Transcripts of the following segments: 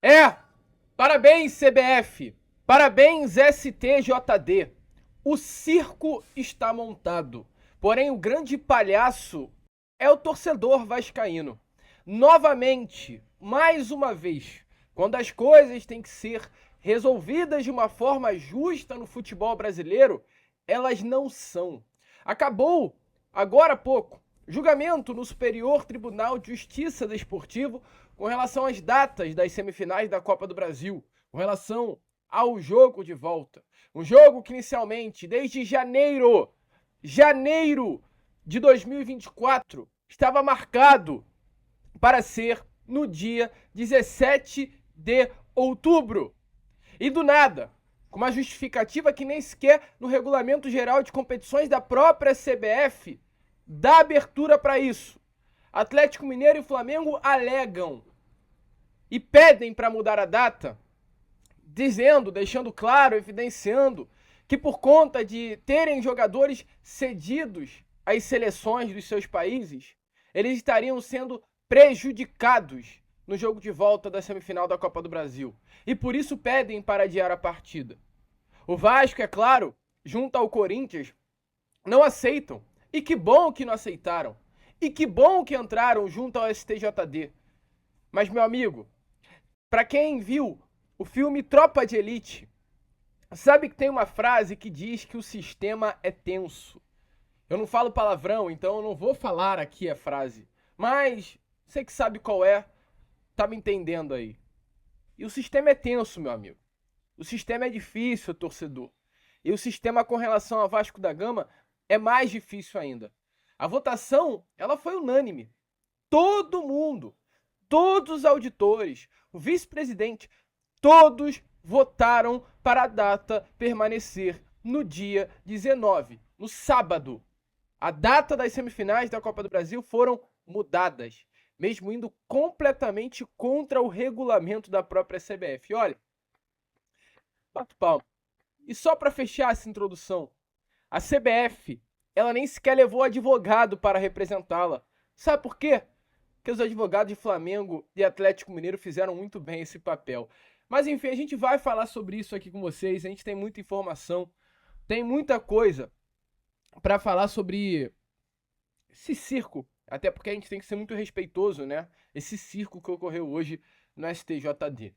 É! Parabéns, CBF! Parabéns, STJD! O circo está montado. Porém, o grande palhaço é o torcedor vascaíno. Novamente, mais uma vez, quando as coisas têm que ser resolvidas de uma forma justa no futebol brasileiro, elas não são. Acabou, agora há pouco, julgamento no Superior Tribunal de Justiça Desportivo com relação às datas das semifinais da Copa do Brasil, com relação ao jogo de volta. Um jogo que inicialmente, desde janeiro de 2024, estava marcado para ser no dia 17 de outubro. E do nada, com uma justificativa que nem sequer no Regulamento Geral de Competições da própria CBF dá abertura para isso. Atlético Mineiro e Flamengo alegam e pedem para mudar a data, dizendo, deixando claro, evidenciando que por conta de terem jogadores cedidos às seleções dos seus países, eles estariam sendo prejudicados no jogo de volta da semifinal da Copa do Brasil. E por isso pedem para adiar a partida. O Vasco, é claro, junto ao Corinthians, não aceitam. E que bom que não aceitaram. E que bom que entraram junto ao STJD. Mas, meu amigo, para quem viu o filme Tropa de Elite, sabe que tem uma frase que diz que o sistema é tenso. Eu não falo palavrão, então eu não vou falar aqui a frase. Mas você que sabe qual é, tá me entendendo aí. E o sistema é tenso, meu amigo. O sistema é difícil, torcedor. E o sistema com relação ao Vasco da Gama é mais difícil ainda. A votação, ela foi unânime. Todo mundo, todos os auditores, o vice-presidente, todos votaram para a data permanecer no dia 19, no sábado. A data das semifinais da Copa do Brasil foram mudadas, mesmo indo completamente contra o regulamento da própria CBF. Olha, bato palma. E só para fechar essa introdução, a CBF, ela nem sequer levou advogado para representá-la. Sabe por quê? Porque os advogados de Flamengo e Atlético Mineiro fizeram muito bem esse papel. Mas enfim, a gente vai falar sobre isso aqui com vocês, a gente tem muita informação, tem muita coisa para falar sobre esse circo, até porque a gente tem que ser muito respeitoso, né? Esse circo que ocorreu hoje no STJD.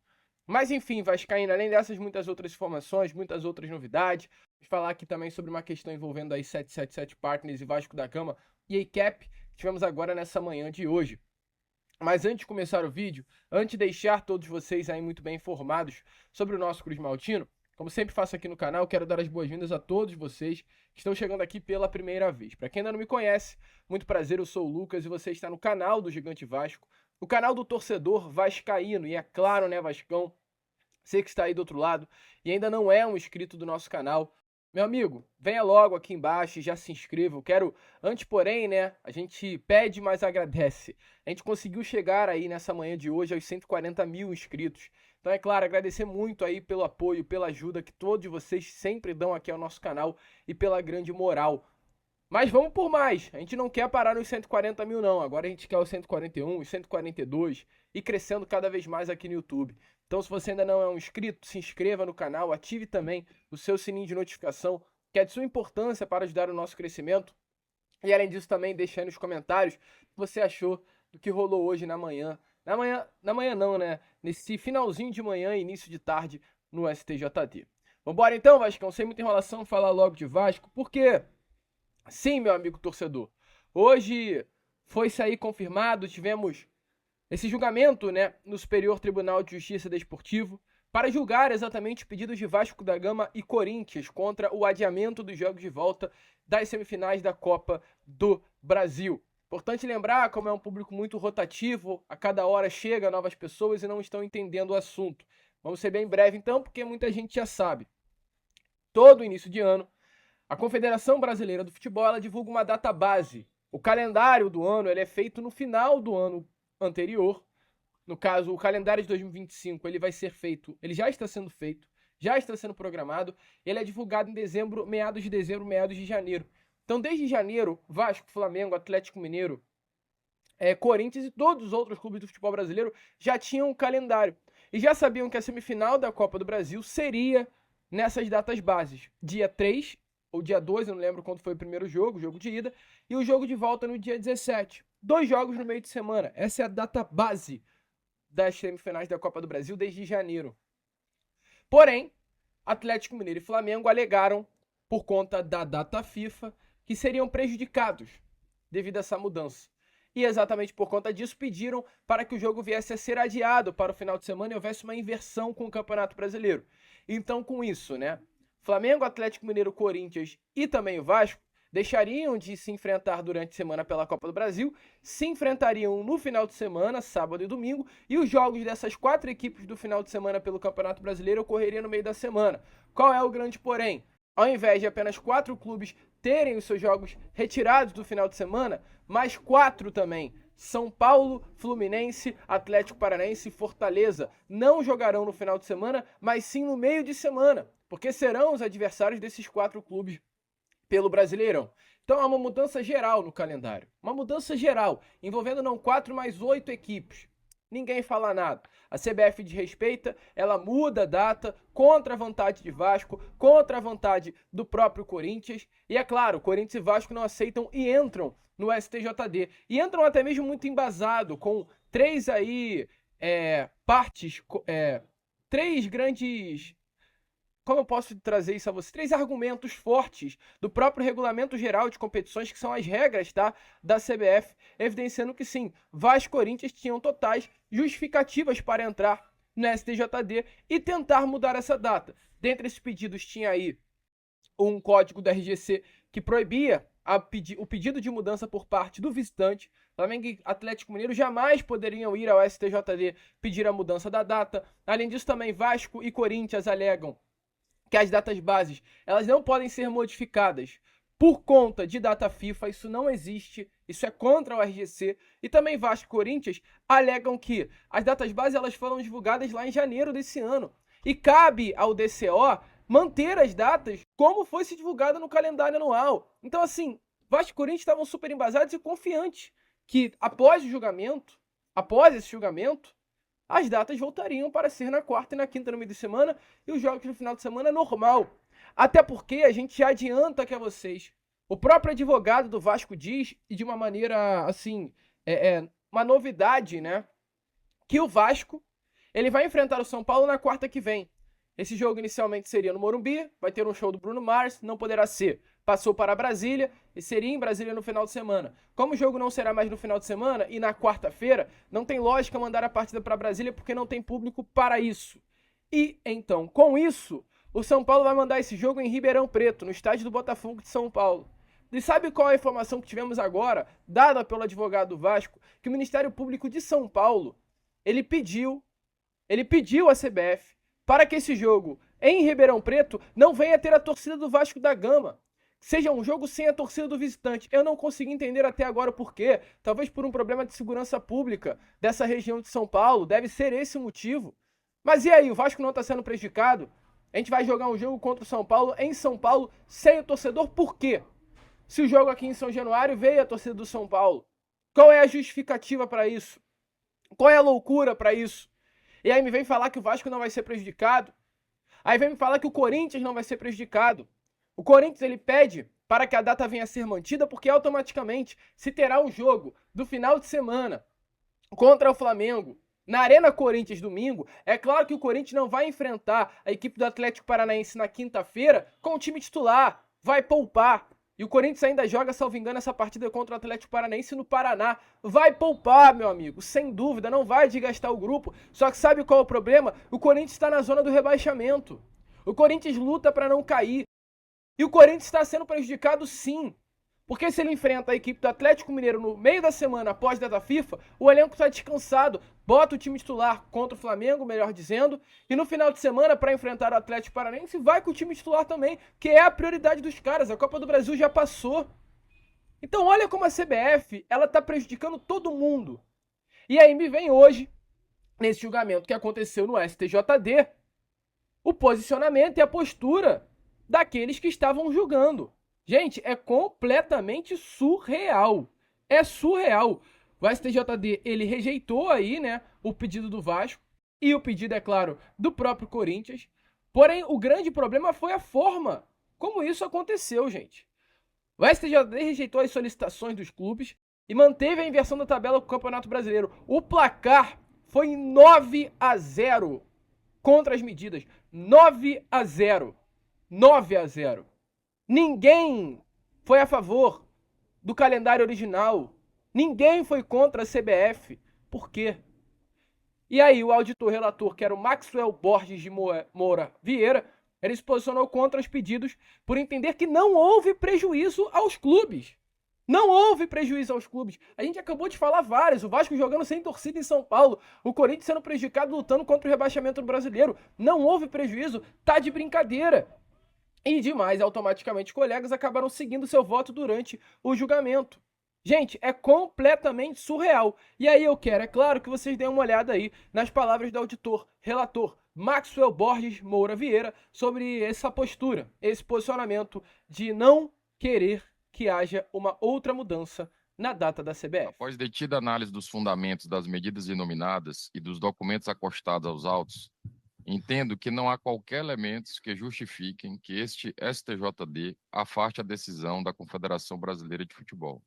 Mas enfim, Vascaína, além dessas muitas outras informações, muitas outras novidades, vamos falar aqui também sobre uma questão envolvendo aí 777 Partners e Vasco da Gama e a ICAP, que tivemos agora nessa manhã de hoje. Mas antes de começar o vídeo, antes de deixar todos vocês aí muito bem informados sobre o nosso Cruz Maltino, como sempre faço aqui no canal, quero dar as boas-vindas a todos vocês que estão chegando aqui pela primeira vez. Para quem ainda não me conhece, muito prazer, eu sou o Lucas e você está no canal do Gigante Vasco, o canal do torcedor vascaíno. E é claro, né, Vascão, você que está aí do outro lado e ainda não é um inscrito do nosso canal, meu amigo, venha logo aqui embaixo e já se inscreva. Eu quero, antes porém, né, a gente pede, mas agradece. A gente conseguiu chegar aí nessa manhã de hoje aos 140 mil inscritos. Então, é claro, agradecer muito aí pelo apoio, pela ajuda que todos vocês sempre dão aqui ao nosso canal e pela grande moral. Mas vamos por mais. A gente não quer parar nos 140 mil, não. Agora a gente quer os 141, os 142 e crescendo cada vez mais aqui no YouTube. Então, se você ainda não é um inscrito, se inscreva no canal, ative também o seu sininho de notificação, que é de sua importância para ajudar o nosso crescimento. E além disso, também deixe aí nos comentários o que você achou do que rolou hoje na manhã. Na manhã não, né? Nesse finalzinho de manhã e início de tarde no STJD. Vambora então, Vascão, sem muita enrolação, falar logo de Vasco, porque sim, meu amigo torcedor, hoje foi sair confirmado, tivemos esse julgamento, né, no Superior Tribunal de Justiça Desportivo para julgar exatamente os pedidos de Vasco da Gama e Corinthians contra o adiamento dos jogos de volta das semifinais da Copa do Brasil. Importante lembrar, como é um público muito rotativo, a cada hora chega novas pessoas e não estão entendendo o assunto. Vamos ser bem breve então, porque muita gente já sabe. Todo início de ano, a Confederação Brasileira do Futebol ela divulga uma data base. O calendário do ano ele é feito no final do ano anterior. No caso, o calendário de 2025 ele vai ser feito, ele já está sendo feito, já está sendo programado, ele é divulgado em dezembro, meados de janeiro. Então, desde janeiro, Vasco, Flamengo, Atlético Mineiro, Corinthians e todos os outros clubes do futebol brasileiro já tinham um calendário. e já sabiam que a semifinal da Copa do Brasil seria nessas datas bases. Dia 3 ou dia 2, eu não lembro quando foi o primeiro jogo, jogo de ida, e o jogo de volta no dia 17. 2 jogos no meio de semana. Essa é a data base das semifinais da Copa do Brasil desde janeiro. Porém, Atlético Mineiro e Flamengo alegaram, por conta da data FIFA, que seriam prejudicados devido a essa mudança. E exatamente por conta disso pediram para que o jogo viesse a ser adiado para o final de semana e houvesse uma inversão com o Campeonato Brasileiro. Então, com isso, né, Flamengo, Atlético Mineiro, Corinthians e também o Vasco deixariam de se enfrentar durante a semana pela Copa do Brasil, se enfrentariam no final de semana, sábado e domingo, e os jogos dessas 4 equipes do final de semana pelo Campeonato Brasileiro ocorreriam no meio da semana. Qual é o grande porém? Ao invés de apenas 4 clubes terem os seus jogos retirados do final de semana, mais 4 também, São Paulo, Fluminense, Atlético Paranaense e Fortaleza, não jogarão no final de semana, mas sim no meio de semana, porque serão os adversários desses 4 clubes pelo Brasileirão. Então há uma mudança geral no calendário. Uma mudança geral, envolvendo não 4, mas 8 equipes. Ninguém fala nada. A CBF desrespeita, ela muda a data contra a vontade de Vasco, contra a vontade do próprio Corinthians. E é claro, Corinthians e Vasco não aceitam e entram no STJD. E entram até mesmo muito embasado, com 3 partes, 3 grandes... Como eu posso trazer isso a você? 3 argumentos fortes do próprio Regulamento Geral de Competições, que são as regras, tá, da CBF, evidenciando que sim, Vasco e Corinthians tinham totais justificativas para entrar no STJD e tentar mudar essa data. Dentre esses pedidos tinha aí um código da RGC que proibia o pedido de mudança por parte do visitante. Flamengo e Atlético Mineiro jamais poderiam ir ao STJD pedir a mudança da data. Além disso, também Vasco e Corinthians alegam que as datas bases elas não podem ser modificadas por conta de data FIFA, isso não existe, isso é contra o RGC. E também Vasco e Corinthians alegam que as datas bases elas foram divulgadas lá em janeiro desse ano e cabe ao DCO manter as datas como fosse divulgado no calendário anual. Então assim, Vasco e Corinthians estavam super embasados e confiantes que após esse julgamento, as datas voltariam para ser na quarta e na quinta no meio de semana e os jogos no final de semana normal. Até porque a gente já adianta aqui a vocês. O próprio advogado do Vasco diz, e de uma maneira assim, uma novidade, né? Que o Vasco ele vai enfrentar o São Paulo na quarta que vem. Esse jogo inicialmente seria no Morumbi, vai ter um show do Bruno Mars, não poderá ser. Passou para Brasília e seria em Brasília no final de semana. Como o jogo não será mais no final de semana e na quarta-feira, não tem lógica mandar a partida para Brasília porque não tem público para isso. E então, com isso, o São Paulo vai mandar esse jogo em Ribeirão Preto, no estádio do Botafogo de São Paulo. E sabe qual é a informação que tivemos agora, dada pelo advogado do Vasco, que o Ministério Público de São Paulo, ele pediu à CBF para que esse jogo em Ribeirão Preto não venha ter a torcida do Vasco da Gama. Seja um jogo sem a torcida do visitante. Eu não consegui entender até agora o porquê. Talvez por um problema de segurança pública dessa região de São Paulo. Deve ser esse o motivo. Mas e aí, o Vasco não está sendo prejudicado? A gente vai jogar um jogo contra o São Paulo em São Paulo sem o torcedor. Por quê? Se o jogo aqui em São Januário veio a torcida do São Paulo. Qual é a justificativa para isso? Qual é a loucura para isso? E aí me vem falar que o Vasco não vai ser prejudicado. Aí vem me falar que o Corinthians não vai ser prejudicado. O Corinthians ele pede para que a data venha a ser mantida porque automaticamente se terá um jogo do final de semana contra o Flamengo na Arena Corinthians domingo. É claro que o Corinthians não vai enfrentar a equipe do Atlético Paranaense na quinta-feira com o time titular. Vai poupar. E o Corinthians ainda joga, salvo engano, essa partida contra o Atlético Paranaense no Paraná. Vai poupar, meu amigo, sem dúvida, não vai desgastar o grupo. Só que sabe qual é o problema? O Corinthians está na zona do rebaixamento. O Corinthians luta para não cair. E o Corinthians está sendo prejudicado sim. Porque se ele enfrenta a equipe do Atlético Mineiro no meio da semana após a data FIFA, o elenco está descansado. Bota o time titular contra o Flamengo, melhor dizendo. E no final de semana, para enfrentar o Atlético Paranaense, vai com o time titular também, que é a prioridade dos caras. A Copa do Brasil já passou. Então olha como a CBF ela está prejudicando todo mundo. E aí me vem hoje, nesse julgamento que aconteceu no STJD, o posicionamento e a postura daqueles que estavam julgando. Gente, é completamente surreal. É surreal. O STJD, ele rejeitou aí, né, o pedido do Vasco. e o pedido, é claro, do próprio Corinthians. Porém, o grande problema foi a forma como isso aconteceu, gente. O STJD rejeitou as solicitações dos clubes e manteve a inversão da tabela com o Campeonato Brasileiro. O placar foi 9-0 contra as medidas. 9-0. 9-0. Ninguém foi a favor do calendário original. Ninguém foi contra a CBF. Por quê? E aí o auditor relator, que era o Maxwell Borges de Moura Vieira, ele se posicionou contra os pedidos por entender que não houve prejuízo aos clubes. Não houve prejuízo aos clubes. A gente acabou de falar vários. O Vasco jogando sem torcida em São Paulo. O Corinthians sendo prejudicado lutando contra o rebaixamento do Brasileiro. Não houve prejuízo. Tá de brincadeira. E demais, automaticamente, colegas acabaram seguindo seu voto durante o julgamento. Gente, é completamente surreal. E aí eu quero, é claro, que vocês deem uma olhada aí nas palavras do auditor, relator Maxwell Borges Moura Vieira sobre essa postura, esse posicionamento de não querer que haja uma outra mudança na data da CBF. Após detida análise dos fundamentos das medidas inominadas e dos documentos acostados aos autos, entendo que não há qualquer elemento que justifiquem que este STJD afaste a decisão da Confederação Brasileira de Futebol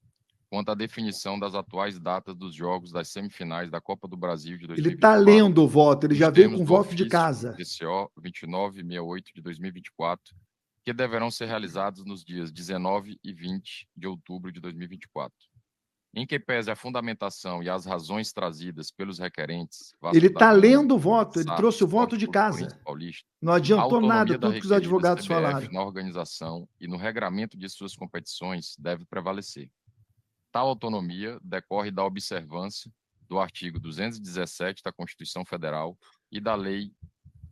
quanto à definição das atuais datas dos jogos das semifinais da Copa do Brasil de 2024. Ele está lendo o voto, ele já veio com voto de casa. DCO 2968 de 2024, que deverão ser realizados nos dias 19 e 20 de outubro de 2024. Em que pese a fundamentação e as razões trazidas pelos requerentes... Ele está lendo o voto, ele trouxe o voto de casa. Paulista, não adiantou nada tudo que os advogados falaram. Na organização e no regramento de suas competições deve prevalecer. Tal autonomia decorre da observância do artigo 217 da Constituição Federal e da Lei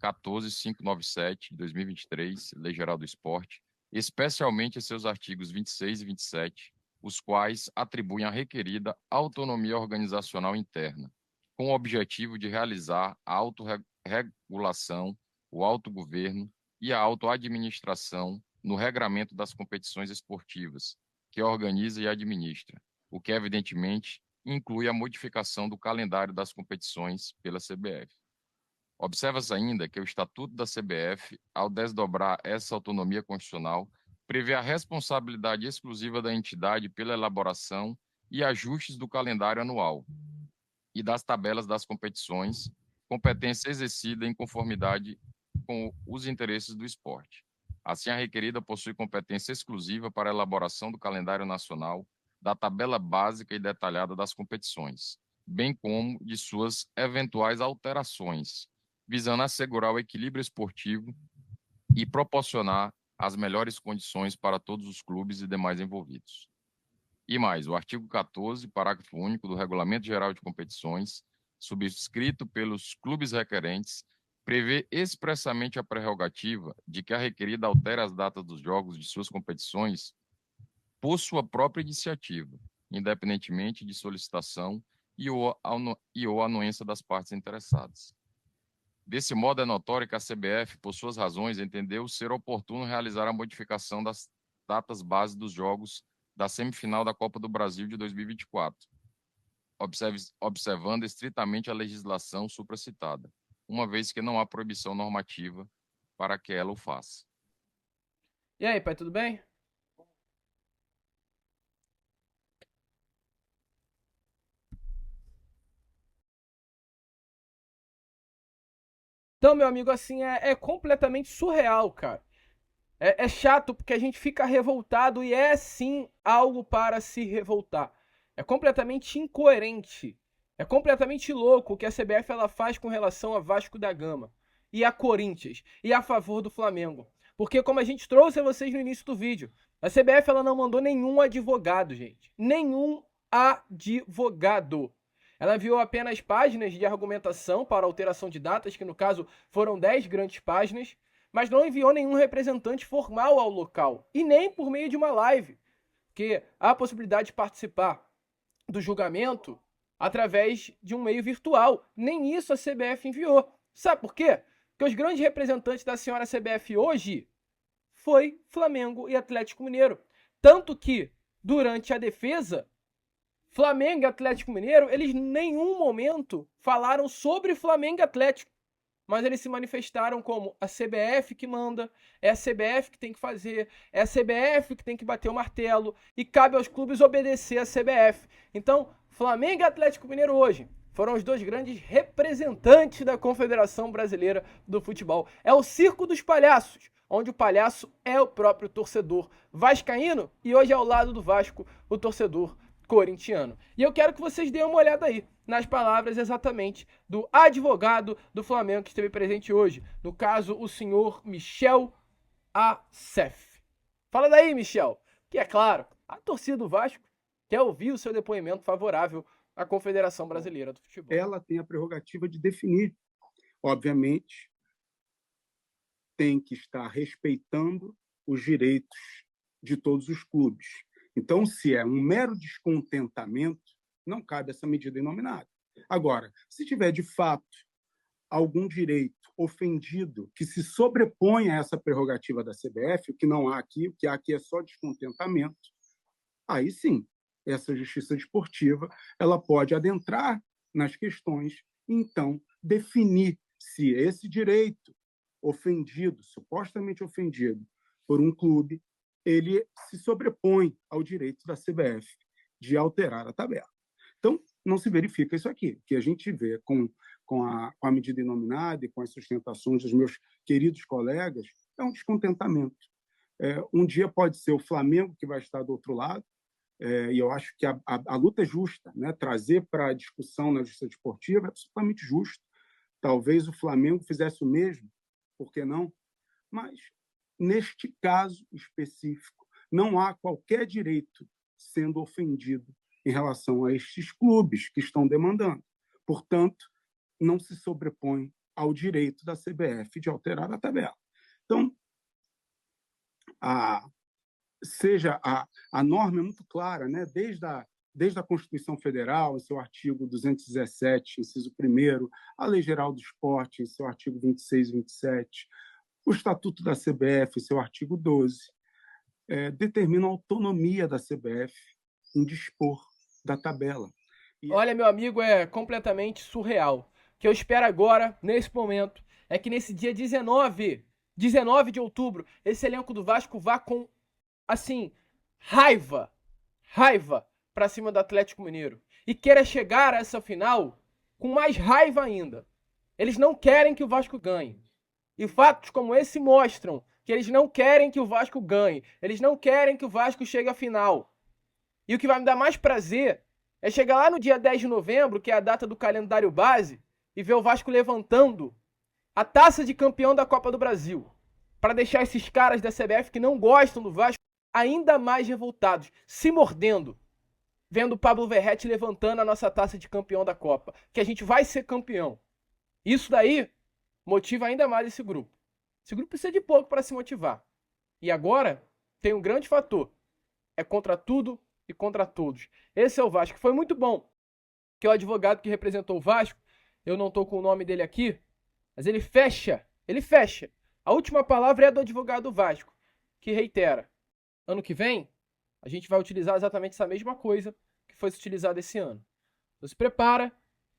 14.597 de 2023, Lei Geral do Esporte, especialmente em seus artigos 26 e 27, os quais atribuem a requerida autonomia organizacional interna, com o objetivo de realizar a autorregulação, o autogoverno e a autoadministração no regramento das competições esportivas, que organiza e administra, o que, evidentemente, inclui a modificação do calendário das competições pela CBF. Observa-se ainda que o Estatuto da CBF, ao desdobrar essa autonomia constitucional, prevê a responsabilidade exclusiva da entidade pela elaboração e ajustes do calendário anual e das tabelas das competições, competência exercida em conformidade com os interesses do esporte. Assim, a requerida possui competência exclusiva para a elaboração do calendário nacional, da tabela básica e detalhada das competições, bem como de suas eventuais alterações, visando assegurar o equilíbrio esportivo e proporcionar as melhores condições para todos os clubes e demais envolvidos. E mais, o artigo 14, parágrafo único do Regulamento Geral de Competições, subscrito pelos clubes requerentes, prevê expressamente a prerrogativa de que a requerida altere as datas dos jogos de suas competições por sua própria iniciativa, independentemente de solicitação e ou anuência das partes interessadas. Desse modo, é notório que a CBF, por suas razões, entendeu ser oportuno realizar a modificação das datas base dos jogos da semifinal da Copa do Brasil de 2024, observando estritamente a legislação supracitada, uma vez que não há proibição normativa para que ela o faça. E aí, pai, tudo bem? Então, meu amigo, assim, é completamente surreal, cara. É chato porque a gente fica revoltado e é sim algo para se revoltar. É completamente incoerente. É completamente louco o que a CBF ela faz com relação a Vasco da Gama e a Corinthians e a favor do Flamengo. Porque como a gente trouxe a vocês no início do vídeo, a CBF ela não mandou nenhum advogado, gente. Nenhum advogado. Ela enviou apenas páginas de argumentação para alteração de datas, que no caso foram 10 grandes páginas, mas não enviou nenhum representante formal ao local, e nem por meio de uma live, porque há a possibilidade de participar do julgamento através de um meio virtual. Nem isso a CBF enviou. Sabe por quê? Porque os grandes representantes da senhora CBF hoje foi Flamengo e Atlético Mineiro. Tanto que, durante a defesa, Flamengo e Atlético Mineiro, eles em nenhum momento falaram sobre Flamengo e Atlético. mas eles se manifestaram como a CBF que manda, é a CBF que tem que fazer, é a CBF que tem que bater o martelo e cabe aos clubes obedecer à CBF. Então, Flamengo e Atlético Mineiro hoje foram os dois grandes representantes da Confederação Brasileira do Futebol. É o circo dos palhaços, onde o palhaço é o próprio torcedor vascaíno e hoje ao lado do Vasco, o torcedor corintiano. E eu quero que vocês deem uma olhada aí nas palavras exatamente do advogado do Flamengo que esteve presente hoje, no caso o senhor Michel Assef. Fala daí, Michel, que é claro, a torcida do Vasco quer ouvir o seu depoimento favorável à Confederação Brasileira do Futebol. Ela tem a prerrogativa de definir. Obviamente, tem que estar respeitando os direitos de todos os clubes. Então, se é um mero descontentamento, não cabe essa medida inominada. Agora, se tiver, de fato, algum direito ofendido que se sobrepõe a essa prerrogativa da CBF, o que não há aqui, o que há aqui é só descontentamento, aí sim, essa justiça desportiva ela pode adentrar nas questões, então, definir se esse direito ofendido, supostamente ofendido por um clube, ele se sobrepõe ao direito da CBF de alterar a tabela. Então, não se verifica isso aqui. O que a gente vê com a medida inominada e com as sustentações dos meus queridos colegas é um descontentamento. Um dia pode ser o Flamengo que vai estar do outro lado, e eu acho que a luta é justa, né? Trazer para a discussão na justiça desportiva é absolutamente justo. Talvez o Flamengo fizesse o mesmo, por que não? Mas, neste caso específico, não há qualquer direito sendo ofendido em relação a estes clubes que estão demandando. Portanto, não se sobrepõe ao direito da CBF de alterar a tabela. Então, a norma é muito clara, né? Desde a Constituição Federal, em seu artigo 217, inciso 1º, a Lei Geral do Esporte, em seu artigo 26 e 27, o Estatuto da CBF, em seu artigo 12, determina a autonomia da CBF em dispor da tabela. Olha, meu amigo, é completamente surreal. O que eu espero agora, nesse momento, é que nesse dia 19 de outubro, esse elenco do Vasco vá com, assim, raiva pra cima do Atlético Mineiro. E queira chegar a essa final com mais raiva ainda. Eles não querem que o Vasco ganhe. E fatos como esse mostram que eles não querem que o Vasco ganhe. Eles não querem que o Vasco chegue à final. E o que vai me dar mais prazer é chegar lá no dia 10 de novembro, que é a data do calendário base, e ver o Vasco levantando a taça de campeão da Copa do Brasil. Para deixar esses caras da CBF que não gostam do Vasco ainda mais revoltados, se mordendo, vendo o Pablo Verratti levantando a nossa taça de campeão da Copa, que a gente vai ser campeão. Isso daí motiva ainda mais esse grupo. Esse grupo precisa de pouco para se motivar. E agora tem um grande fator. É contra tudo e contra todos. Esse é o Vasco. Foi muito bom que o advogado que representou o Vasco, eu não estou com o nome dele aqui, mas ele fecha. A última palavra é do advogado do Vasco, que reitera. Ano que vem, a gente vai utilizar exatamente essa mesma coisa que foi utilizada esse ano. Então se prepara,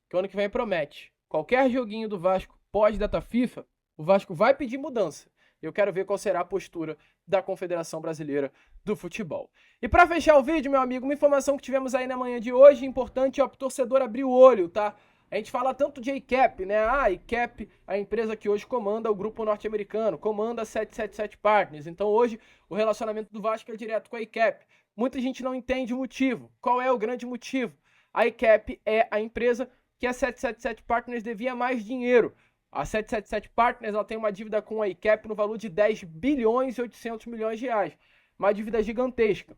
que o ano que vem promete. Qualquer joguinho do Vasco pós-data FIFA, o Vasco vai pedir mudança. Eu quero ver qual será a postura da Confederação Brasileira do Futebol. E para fechar o vídeo, meu amigo, uma informação que tivemos aí na manhã de hoje, importante, ó, pro torcedor abrir o olho, tá? A gente fala tanto de ICAP, né? A ICAP, a empresa que hoje comanda o grupo norte-americano, comanda a 777 Partners. Então hoje o relacionamento do Vasco é direto com a ICAP. Muita gente não entende o motivo. Qual é o grande motivo? A ICAP é a empresa que a 777 Partners devia mais dinheiro. A 777 Partners ela tem uma dívida com a ICAP no valor de 10 bilhões e 800 milhões de reais. Uma dívida gigantesca.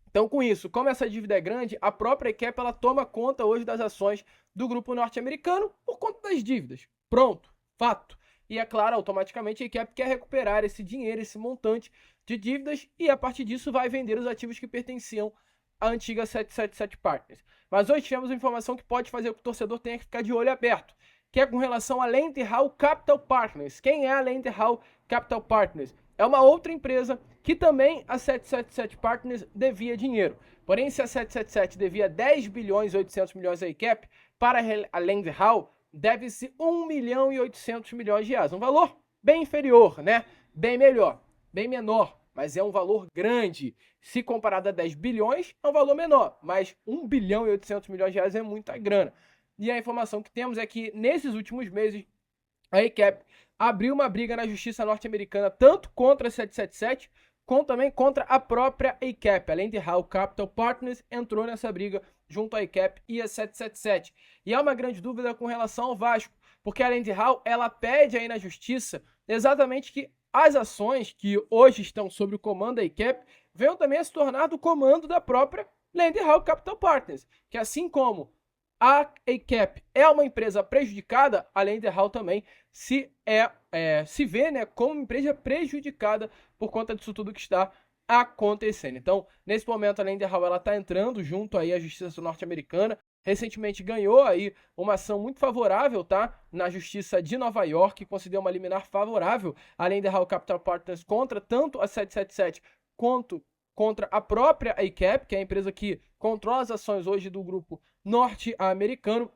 Então, com isso, como essa dívida é grande, a própria ICAP ela toma conta hoje das ações do grupo norte-americano por conta das dívidas. Pronto, fato. E é claro, automaticamente a ICAP quer recuperar esse dinheiro, esse montante de dívidas e a partir disso vai vender os ativos que pertenciam à antiga 777 Partners. Mas hoje tivemos uma informação que pode fazer com que o torcedor tenha que ficar de olho aberto, que é com relação a Lente Hall Capital Partners. Quem é a Lente Hall Capital Partners? É uma outra empresa que também a 777 Partners devia dinheiro. Porém, se a 777 devia 10 bilhões e 800 milhões à ICAP, para a Lente Hall, deve-se 1 milhão e 800 milhões de reais. Um valor bem inferior, né? Bem melhor, bem menor, mas é um valor grande. Se comparado a 10 bilhões, é um valor menor, mas 1 bilhão e 800 milhões de reais é muita grana. E a informação que temos é que, nesses últimos meses, a ACAP abriu uma briga na justiça norte-americana, tanto contra a 777, como também contra a própria ACAP. A Land Hall Capital Partners entrou nessa briga junto à ACAP e a 777. E há uma grande dúvida com relação ao Vasco, porque a Land Hall, ela pede aí na justiça exatamente que as ações que hoje estão sob o comando da ACAP venham também a se tornar do comando da própria Land Hall Capital Partners, que assim como a ACAP é uma empresa prejudicada, a Land Hall também se vê, né, como uma empresa prejudicada por conta disso tudo que está acontecendo. Então, nesse momento, a Land Hall está entrando junto aí à justiça norte-americana. Recentemente ganhou aí uma ação muito favorável, tá? Na justiça de Nova York, concedeu uma liminar favorável à Land Hall Capital Partners contra tanto a 777 quanto contra a própria ACAP, que é a empresa que controla as ações hoje do grupo norte-americano.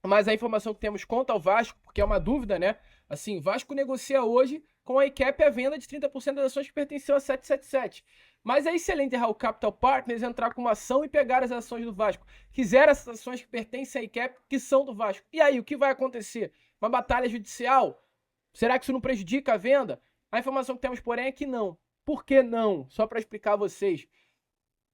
Mas a informação que temos quanto ao Vasco, porque é uma dúvida, né? Assim, o Vasco negocia hoje com a ACAP a venda de 30% das ações que pertenciam a 777. Mas aí se a Land Hall Capital Partners entrar com uma ação e pegar as ações do Vasco, quiser essas ações que pertencem à ACAP, que são do Vasco, e aí o que vai acontecer? Uma batalha judicial? Será que isso não prejudica a venda? A informação que temos, porém, é que não. Por que não? Só para explicar a vocês.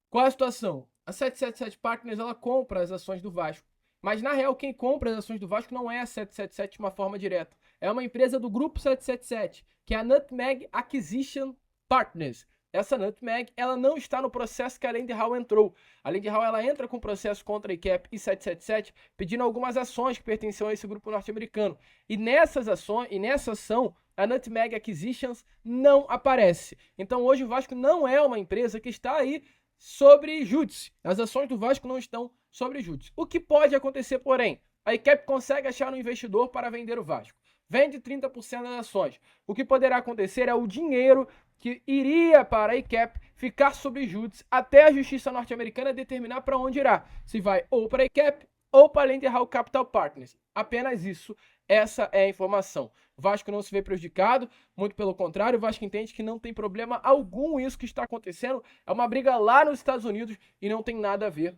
Qual é a situação? A 777 Partners, ela compra as ações do Vasco. Mas, na real, quem compra as ações do Vasco não é a 777 de uma forma direta. É uma empresa do grupo 777, que é a Nutmeg Acquisition Partners. Essa Nutmeg, ela não está no processo que a Land Hall entrou. A Land Hall, ela entra com processo contra a ACAP e 777, pedindo algumas ações que pertenciam a esse grupo norte-americano. E nessa ação, a Nutmeg Acquisitions não aparece. Então, hoje, o Vasco não é uma empresa que está aí sobre júdice. As ações do Vasco não estão sobre júdice. O que pode acontecer, porém? A ACAP consegue achar um investidor para vender o Vasco. Vende 30% das ações. O que poderá acontecer é o dinheiro que iria para a ACAP ficar sob júdice até a justiça norte-americana determinar para onde irá. Se vai ou para a ACAP ou para a Land Hall Capital Partners. Apenas isso. Essa é a informação. O Vasco não se vê prejudicado, muito pelo contrário, o Vasco entende que não tem problema algum isso que está acontecendo. É uma briga lá nos Estados Unidos e não tem nada a ver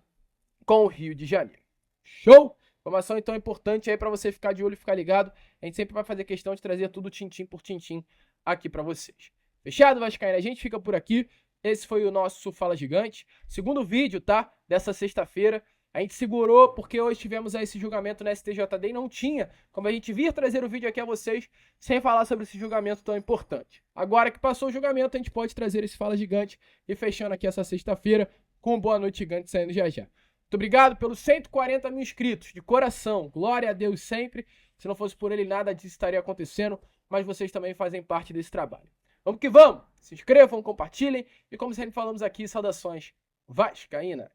com o Rio de Janeiro. Show? Informação então importante aí para você ficar de olho e ficar ligado. A gente sempre vai fazer questão de trazer tudo tintim por tintim aqui para vocês. Fechado, Vascaína? A gente fica por aqui. Esse foi o nosso Fala Gigante. Segundo vídeo, tá? Dessa sexta-feira. A gente segurou porque hoje tivemos aí esse julgamento na STJD e não tinha como a gente vir trazer o vídeo aqui a vocês sem falar sobre esse julgamento tão importante. Agora que passou o julgamento, a gente pode trazer esse Fala Gigante e fechando aqui essa sexta-feira com Boa Noite Gigante saindo já já. Muito obrigado pelos 140 mil inscritos, de coração. Glória a Deus sempre. Se não fosse por ele, nada disso estaria acontecendo, mas vocês também fazem parte desse trabalho. Vamos que vamos! Se inscrevam, compartilhem e, como sempre falamos aqui, saudações vascaínas.